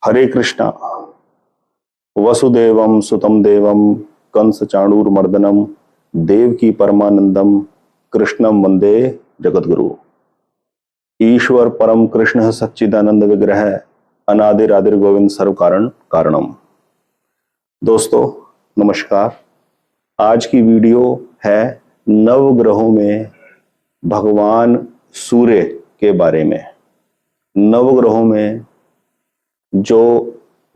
हरे कृष्णा। वसुदेवम सुतम देवम कंस चाणूरमर्दनम देवकी परमानंदम कृष्णम वंदे जगद्गुरु। ईश्वर परम कृष्ण सच्चिदानंद विग्रह अनादिर आदिर गोविंद सर्व कारण कारणम। दोस्तों नमस्कार। आज की वीडियो है नवग्रहों में भगवान सूर्य के बारे में। नवग्रहों में जो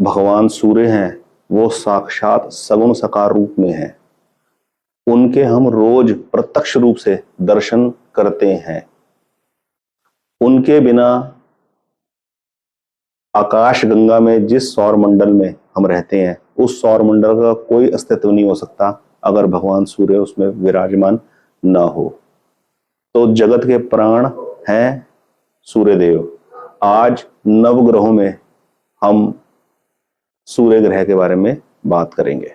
भगवान सूर्य हैं वो साक्षात सगुण साकार रूप में हैं। उनके हम रोज प्रत्यक्ष रूप से दर्शन करते हैं। उनके बिना आकाश गंगा में जिस सौर मंडल में हम रहते हैं उस सौर मंडल का कोई अस्तित्व नहीं हो सकता अगर भगवान सूर्य उसमें विराजमान न हो। तो जगत के प्राण हैं सूर्यदेव। आज नवग्रहों में हम सूर्य ग्रह के बारे में बात करेंगे।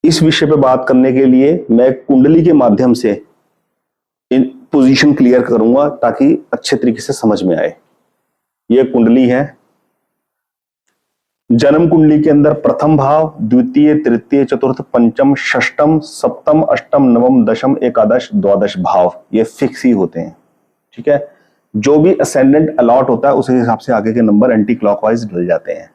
इस विषय पर बात करने के लिए मैं कुंडली के माध्यम से इन पोजीशन क्लियर करूंगा ताकि अच्छे तरीके से समझ में आए। यह कुंडली है। जन्म कुंडली के अंदर प्रथम भाव, द्वितीय, तृतीय, चतुर्थ, पंचम, षष्टम, सप्तम, अष्टम, नवम, दशम, एकादश, द्वादश भाव ये फिक्स ही होते हैं। ठीक है। जो भी असेंडेंट अलॉट होता है उसी हिसाब से आगे के नंबर एंटी क्लॉकवाइज ढल जाते हैं।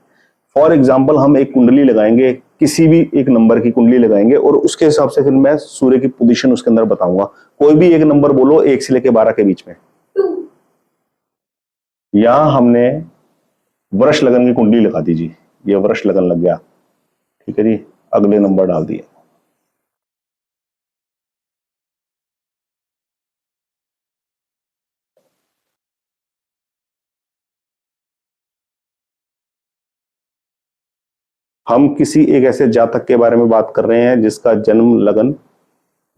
फॉर एग्जाम्पल हम एक कुंडली लगाएंगे, किसी भी एक नंबर की कुंडली लगाएंगे और उसके हिसाब से फिर मैं सूर्य की पोजीशन उसके अंदर बताऊंगा। कोई भी एक नंबर बोलो 1 से लेकर 12 के बीच में। यहां हमने वृष लगन की कुंडली लगा दीजिए। ये वृष लगन लग गया। ठीक है जी। अगले नंबर डाल दिए। हम किसी एक ऐसे जातक के बारे में बात कर रहे हैं जिसका जन्म लगन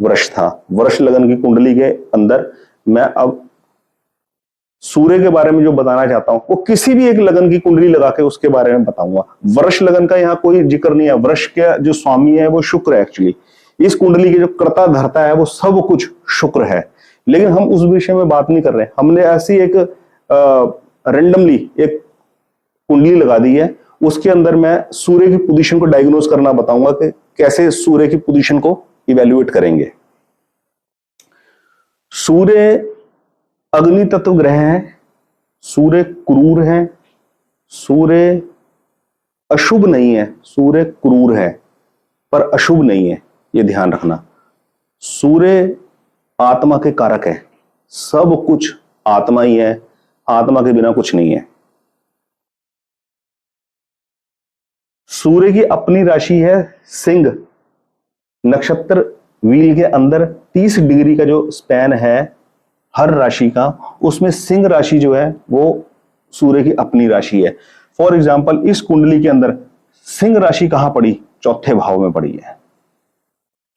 वृष था। वृष लगन की कुंडली के अंदर मैं अब सूर्य के बारे में जो बताना चाहता हूं वो किसी भी एक लगन की कुंडली लगा के उसके बारे में बताऊंगा। वृष लगन का यहाँ कोई जिक्र नहीं है। वृष के जो स्वामी है वो शुक्र है। एक्चुअली इस कुंडली के जो कर्ता धर्ता है वो सब कुछ शुक्र है। लेकिन हम उस विषय में बात नहीं कर रहे। हमने ऐसी एक रेंडमली एक कुंडली लगा दी है। उसके अंदर मैं सूर्य की पोजीशन को डायग्नोज करना बताऊंगा कि कैसे सूर्य की पोजीशन को इवैल्यूएट करेंगे। सूर्य अग्नि तत्व ग्रह है। सूर्य क्रूर है। सूर्य अशुभ नहीं है। सूर्य क्रूर है पर अशुभ नहीं है, यह ध्यान रखना। सूर्य आत्मा के कारक है। सब कुछ आत्मा ही है। आत्मा के बिना कुछ नहीं है। सूर्य की अपनी राशि है सिंह। नक्षत्र व्हील के अंदर 30 डिग्री का जो स्पैन है हर राशि का, उसमें सिंह राशि जो है वो सूर्य की अपनी राशि है। फॉर एग्जाम्पल इस कुंडली के अंदर सिंह राशि कहां पड़ी? चौथे भाव में पड़ी है।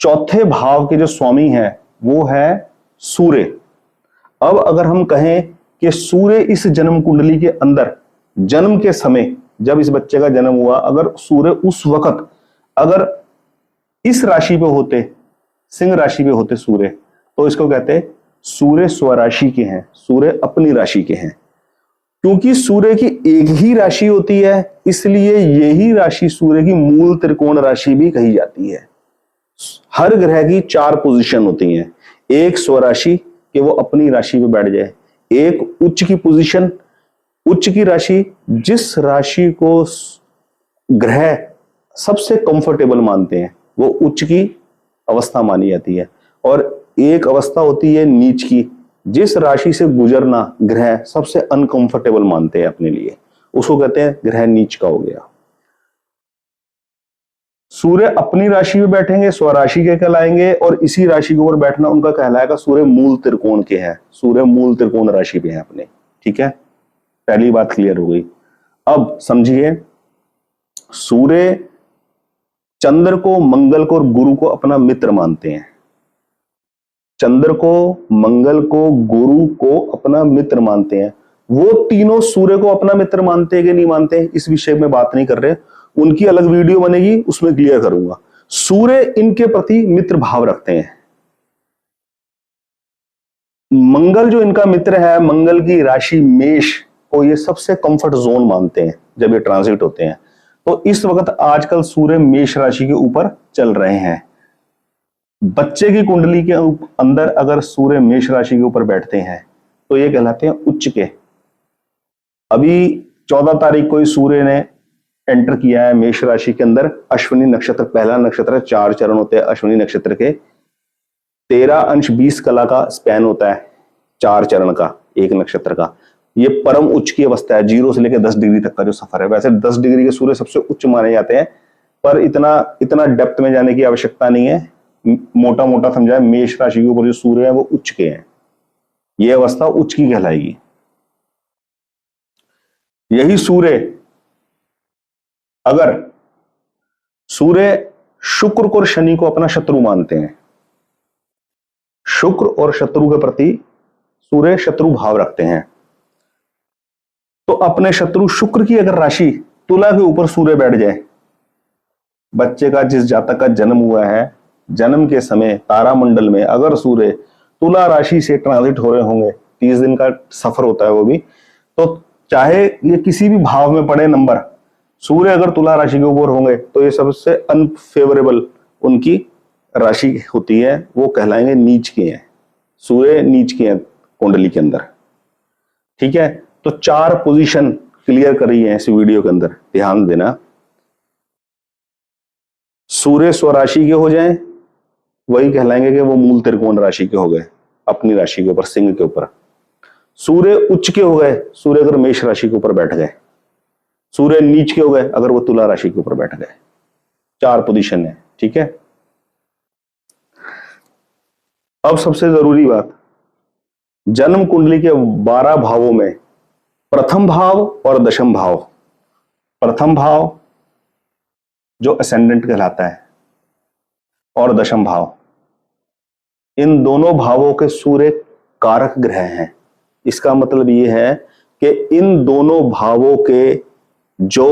चौथे भाव के जो स्वामी है वो है सूर्य। अब अगर हम कहें कि सूर्य इस जन्म कुंडली के अंदर जन्म के समय जब इस बच्चे का जन्म हुआ, अगर सूर्य उस वक्त अगर इस राशि पे होते, सिंह राशि पे होते सूर्य, तो इसको कहते हैं सूर्य स्वराशि के हैं। सूर्य अपनी राशि के हैं। क्योंकि सूर्य की एक ही राशि होती है इसलिए यही राशि सूर्य की मूल त्रिकोण राशि भी कही जाती है। हर ग्रह की 4 पोजीशन होती हैं। एक स्वराशि कि वो अपनी राशि पे बैठ जाए। एक उच्च की पोजीशन, उच्च की राशि जिस राशि को ग्रह सबसे कंफर्टेबल मानते हैं वो उच्च की अवस्था मानी जाती है। और एक अवस्था होती है नीच की, जिस राशि से गुजरना ग्रह सबसे अनकंफर्टेबल मानते हैं अपने लिए, उसको कहते हैं ग्रह नीच का हो गया। सूर्य अपनी राशि में बैठेंगे, स्वराशि के कहलाएंगे, और इसी राशि के ऊपर बैठना उनका कहलाएगा सूर्य मूल त्रिकोण के हैं। सूर्य मूल त्रिकोण राशि पे है अपने। ठीक है, पहली बात क्लियर हो गई। अब समझिए, सूर्य चंद्र को, मंगल को और गुरु को अपना मित्र मानते हैं। चंद्र को, मंगल को, गुरु को अपना मित्र मानते हैं। वो तीनों सूर्य को अपना मित्र मानते हैं कि नहीं मानते हैं, इस विषय में बात नहीं कर रहे। उनकी अलग वीडियो बनेगी, उसमें क्लियर करूंगा। सूर्य इनके प्रति मित्र भाव रखते हैं। मंगल जो इनका मित्र है, मंगल की राशि मेष को ये सबसे कंफर्ट जोन मानते हैं जब ये ट्रांजिट होते हैं। तो इस वक्त आजकल सूर्य मेष राशि के ऊपर चल रहे हैं। बच्चे की कुंडली के अंदर अगर सूर्य मेष राशि के ऊपर बैठते हैं तो ये कहलाते हैं उच्च के। अभी 14 तारीख को सूर्य ने एंटर किया है मेष राशि के अंदर। अश्विनी नक्षत्र पहला नक्षत्र है, 4 चरण होते हैं अश्विनी नक्षत्र के। 13 अंश 20 कला का स्पैन होता है 4 चरण का, एक नक्षत्र का। ये परम उच्च की अवस्था है, 0 से लेकर 10 डिग्री तक का जो सफर है। वैसे 10 डिग्री के सूर्य सबसे उच्च माने जाते हैं, पर इतना डेप्थ में जाने की आवश्यकता नहीं है। मोटा मोटा समझाए, मेष राशि के ऊपर जो सूर्य है वो उच्च के हैं, ये अवस्था उच्च की कहलाएगी। यही सूर्य अगर सूर्य शुक्र को और शनि को अपना शत्रु मानते हैं, शुक्र और शत्रु के प्रति सूर्य शत्रु भाव रखते हैं, तो अपने शत्रु शुक्र की अगर राशि तुला के ऊपर सूर्य बैठ जाए, बच्चे का जिस जातक का जन्म हुआ है, जन्म के समय तारामंडल में अगर सूर्य तुला राशि से ट्रांजिट हो रहे होंगे, 30 दिन का सफर होता है वो भी, तो चाहे ये किसी भी भाव में पड़े नंबर, सूर्य अगर तुला राशि के ऊपर होंगे तो ये सबसे अनफेवरेबल उनकी राशि होती है, वो कहलाएंगे नीच के हैं। सूर्य नीच के हैं कुंडली के अंदर। ठीक है, तो 4 पोजीशन क्लियर कर रही है इस वीडियो के अंदर, ध्यान देना। सूर्य स्वराशि के हो जाएं, वही कहलाएंगे कि वो मूल त्रिकोण राशि के हो गए, अपनी राशि के ऊपर, सिंह के ऊपर। सूर्य उच्च के हो गए, सूर्य अगर मेष राशि के ऊपर बैठ गए। सूर्य नीच के हो गए अगर वो तुला राशि के ऊपर बैठ गए। 4 पोजीशन है। ठीक है, अब सबसे जरूरी बात, जन्म कुंडली के 12 भावों में प्रथम भाव और दशम भाव, प्रथम भाव जो असेंडेंट कहलाता है और दशम भाव, इन दोनों भावों के सूर्य कारक ग्रह हैं। इसका मतलब यह है कि इन दोनों भावों के जो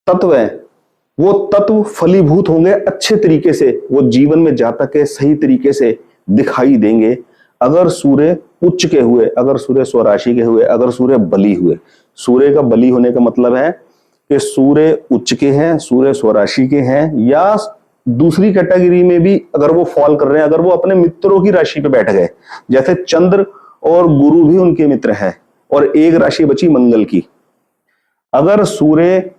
तत्व हैं वो तत्व फलीभूत होंगे अच्छे तरीके से, वो जीवन में जातक के सही तरीके से दिखाई देंगे अगर सूर्य उच्च के हुए, अगर सूर्य स्वराशि के हुए, अगर सूर्य बली हुए। सूर्य का बली होने का मतलब है कि सूर्य उच्च के हैं, सूर्य स्वराशि के हैं, या दूसरी कैटेगरी में भी अगर वो फॉल कर रहे हैं, अगर वो अपने मित्रों की राशि पे बैठ गए, जैसे चंद्र और गुरु भी उनके मित्र हैं और एक राशि बची मंगल की। अगर सूर्य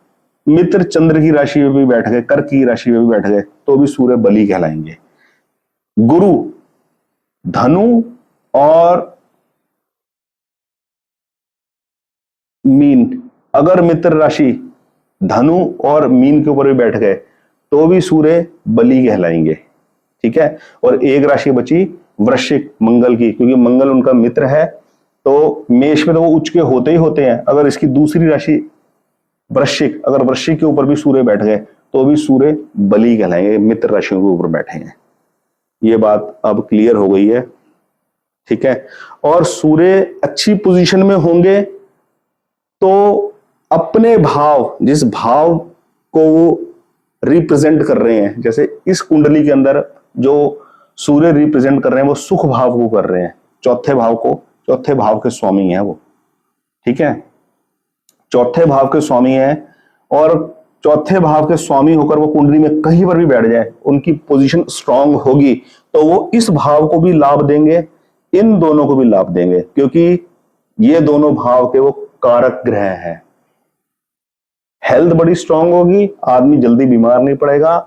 मित्र चंद्र की राशि में भी बैठ गए, कर्क की राशि में भी बैठ गए, तो भी सूर्य बली कहलाएंगे। गुरु धनु और मीन, अगर मित्र राशि धनु और मीन के ऊपर भी बैठ गए तो भी सूर्य बली कहलाएंगे। ठीक है, और एक राशि बची वृश्चिक मंगल की, क्योंकि मंगल उनका मित्र है, तो मेष में तो वो उच्च के होते ही होते हैं। अगर इसकी दूसरी राशि वृश्चिक, अगर वृश्चिक के ऊपर भी सूर्य बैठ गए तो भी सूर्य बली कहलाएंगे, मित्र राशियों के ऊपर बैठे हैं। ये बात अब क्लियर हो गई है। ठीक है, और सूर्य अच्छी पोजीशन में होंगे तो अपने भाव, जिस भाव को वो रिप्रेजेंट कर रहे हैं, जैसे इस कुंडली के अंदर जो सूर्य रिप्रेजेंट कर रहे हैं वो सुख भाव को कर रहे हैं, चौथे भाव को, चौथे भाव के स्वामी हैं वो। ठीक है, चौथे भाव के स्वामी हैं, और चौथे भाव के स्वामी होकर वो कुंडली में कहीं पर भी बैठ जाए, उनकी पोजीशन स्ट्रांग होगी तो वो इस भाव को भी लाभ देंगे, इन दोनों को भी लाभ देंगे, क्योंकि ये दोनों भाव के वो कारक ग्रह हैं। हेल्थ बड़ी स्ट्रांग होगी, आदमी जल्दी बीमार नहीं पड़ेगा,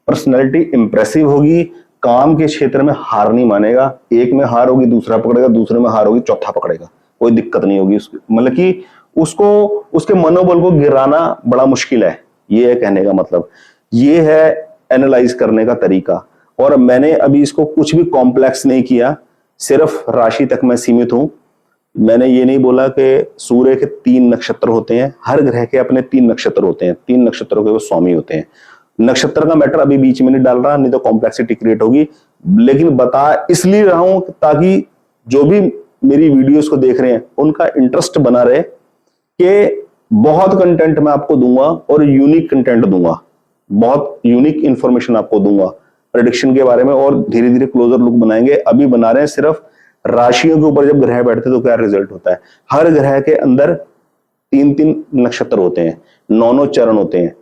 पर्सनैलिटी इंप्रेसिव होगी, काम के क्षेत्र में हार नहीं मानेगा, एक में हार होगी दूसरा पकड़ेगा, दूसरे में हार होगी चौथा पकड़ेगा, कोई दिक्कत नहीं होगी उसकी, मतलब कि उसको उसके मनोबल को गिराना बड़ा मुश्किल है। ये है कहने का मतलब, ये है एनालाइज करने का तरीका। और मैंने अभी इसको कुछ भी कॉम्प्लेक्स नहीं किया, सिर्फ राशि तक मैं सीमित हूं। मैंने ये नहीं बोला कि सूर्य के 3 नक्षत्र होते हैं, हर ग्रह के अपने 3 नक्षत्र होते हैं, 3 नक्षत्रों के वो स्वामी होते हैं। नक्षत्र का मैटर अभी बीच में नहीं डाल रहा, नहीं तो कॉम्प्लेक्सिटी क्रिएट होगी, लेकिन बता इसलिए रहा हूं ताकि जो भी मेरी वीडियोस को देख रहे हैं उनका इंटरेस्ट बना रहे कि बहुत कंटेंट मैं आपको दूंगा और यूनिक कंटेंट दूंगा, बहुत यूनिक इंफॉर्मेशन आपको दूंगा, प्रेडिक्शन के बारे में और धीरे धीरे क्लोजर लुक बनाएंगे। अभी बना रहे हैं सिर्फ राशियों के ऊपर जब ग्रह बैठते तो क्या रिजल्ट होता है। हर ग्रह के अंदर 3-3 नक्षत्र होते हैं, 9 चरण होते हैं,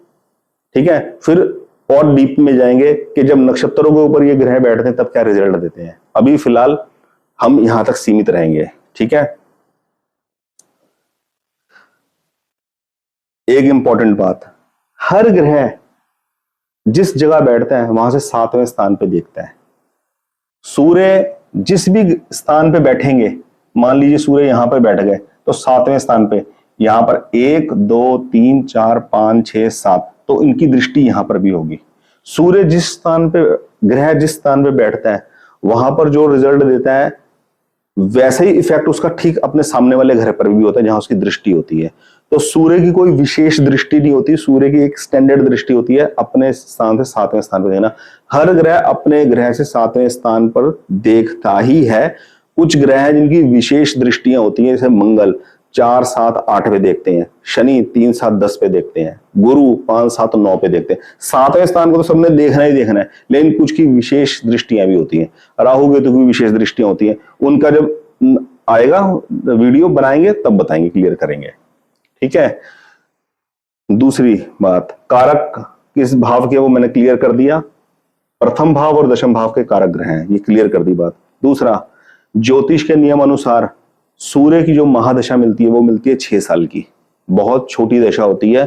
ठीक है। फिर और डीप में जाएंगे कि जब नक्षत्रों के ऊपर ये ग्रह बैठते हैं तब क्या रिजल्ट देते हैं। अभी फिलहाल हम यहां तक सीमित रहेंगे, ठीक है। एक इंपॉर्टेंट बात, हर ग्रह जिस जगह बैठता है वहां से 7वें स्थान पे देखता है। सूर्य जिस भी स्थान पे बैठेंगे, मान लीजिए सूर्य यहां पर बैठ गए तो 7वें स्थान पे, यहां पर 1 2 3 4 5 6 7, तो इनकी दृष्टि यहां पर भी होगी। सूर्य जिस स्थान पे, ग्रह जिस स्थान पे बैठता है वहां पर जो रिजल्ट देता है वैसे ही इफेक्ट उसका ठीक अपने सामने वाले ग्रह पर भी होता है जहां उसकी दृष्टि होती है। तो सूर्य की कोई विशेष दृष्टि नहीं होती, सूर्य की एक स्टैंडर्ड दृष्टि होती है अपने स्थान से 7वें स्थान पर देना। हर ग्रह अपने ग्रह से 7वें स्थान पर देखता ही है। कुछ ग्रह हैं जिनकी विशेष दृष्टियां होती हैं, जैसे मंगल 4 7 8 पे देखते हैं, शनि 3 7 10 पे देखते हैं, गुरु 5 7 9 पे देखते हैं। 7वें स्थान को तो सबने देखना ही देखना है, लेकिन कुछ की विशेष दृष्टियां भी होती हैं। राहु केतु की विशेष दृष्टियां होती हैं, उनका जब आएगा वीडियो बनाएंगे तब बताएंगे, क्लियर करेंगे, ठीक है। दूसरी बात, कारक किस भाव के वो मैंने क्लियर कर दिया। प्रथम भाव और दशम भाव के कारक ग्रह हैं, ये क्लियर कर दी बात। दूसरा, ज्योतिष के नियम अनुसार सूर्य की जो महादशा मिलती है वो मिलती है 6 साल की, बहुत छोटी दशा होती है।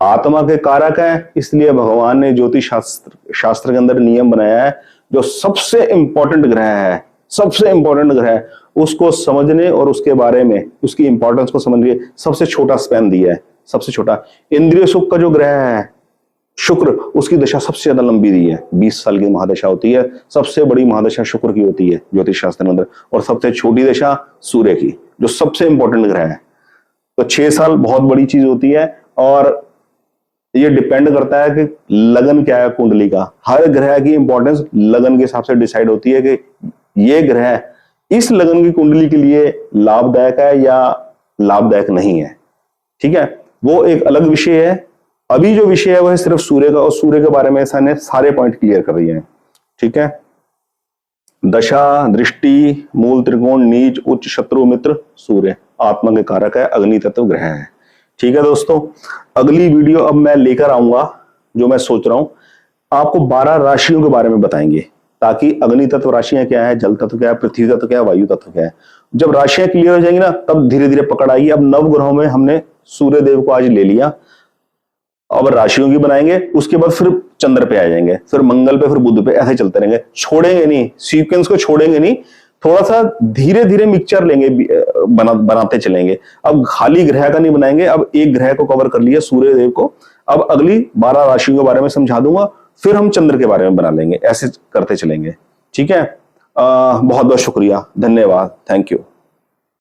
आत्मा के कारक है, इसलिए भगवान ने ज्योतिष शास्त्र के अंदर नियम बनाया है, जो सबसे इंपॉर्टेंट ग्रह है, सबसे इंपॉर्टेंट ग्रह है, उसको समझने और उसके बारे में उसकी इंपॉर्टेंस को समझने सबसे छोटा स्पैन दिया है। सबसे छोटा इंद्रिय सुख का जो ग्रह है शुक्र, उसकी दशा सबसे ज्यादा लंबी दी है, 20 साल की महादशा होती है। सबसे बड़ी महादशा शुक्र की होती है ज्योतिष शास्त्र के अंदर, और सबसे छोटी दशा सूर्य की, जो सबसे इंपॉर्टेंट ग्रह है। तो 6 साल बहुत बड़ी चीज होती है, और ये डिपेंड करता है कि लगन क्या है कुंडली का। हर ग्रह की इंपॉर्टेंस लगन के हिसाब से डिसाइड होती है कि ये ग्रह इस लगन की कुंडली के लिए लाभदायक है या लाभदायक नहीं है, ठीक है। वो एक अलग विषय है। अभी जो विषय है वह सिर्फ सूर्य का, और सूर्य के बारे में ऐसा ने सारे पॉइंट क्लियर कर दिए हैं, ठीक है। दशा, दृष्टि, मूल त्रिकोण, नीच, उच्च, शत्रु, मित्र, सूर्य आत्मा के कारक है, अग्नि तत्व ग्रह है, ठीक है दोस्तों। अगली वीडियो अब मैं लेकर आऊंगा, जो मैं सोच रहा हूं आपको 12 राशियों के बारे में बताएंगे, ताकि अग्नि तत्व राशियां क्या है, जल तत्व क्या है, पृथ्वी तत्व क्या है, वायु तत्व क्या है। जब राशियां क्लियर हो जाएंगी ना, तब धीरे धीरे पकड़ आएगी। अब नवग्रहों में हमने सूर्य देव को आज ले लिया, अब राशियों की बनाएंगे, उसके बाद फिर चंद्र पे आ जाएंगे, फिर मंगल पे, फिर बुध पे, ऐसे चलते रहेंगे। छोड़ेंगे नहीं, सीक्वेंस को छोड़ेंगे नहीं, थोड़ा सा धीरे धीरे मिक्सचर लेंगे, बनाते चलेंगे। अब खाली ग्रह का नहीं बनाएंगे, अब एक ग्रह को कवर कर लिया, सूर्य देव को। अब अगली 12 राशियों के बारे में समझा दूंगा, फिर हम चंद्र के बारे में बना लेंगे, ऐसे करते चलेंगे, ठीक है। बहुत बहुत शुक्रिया, धन्यवाद, थैंक यू।